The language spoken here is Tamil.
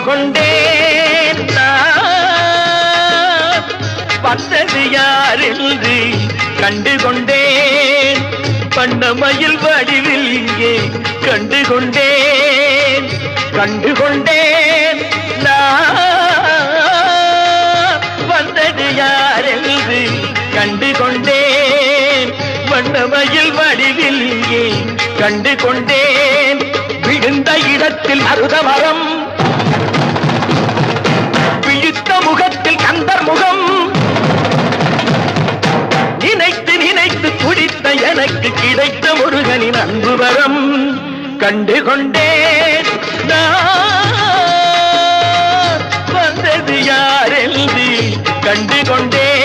கண்டுகொண்டேன் வந்தது யார் என்று கண்டுகொண்டேன் வண்ணமயில் வடிவில் இங்கே கண்டுகொண்டேன் வந்தது யார் என்று கண்டுகொண்டேன் வண்ணமயில் வடிவில் இங்கே கண்டுகொண்டேன் விழுந்த இடத்தில் அருதமரம் விழித்த முகத்தில் கந்தர் முகம் நினைத்து நினைத்து துடித்த எனக்கு கிடைத்த முருகனின் அன்பு வரம் கண்டுகொண்டேன் வந்தது யார் என்று கண்டுகொண்டேன்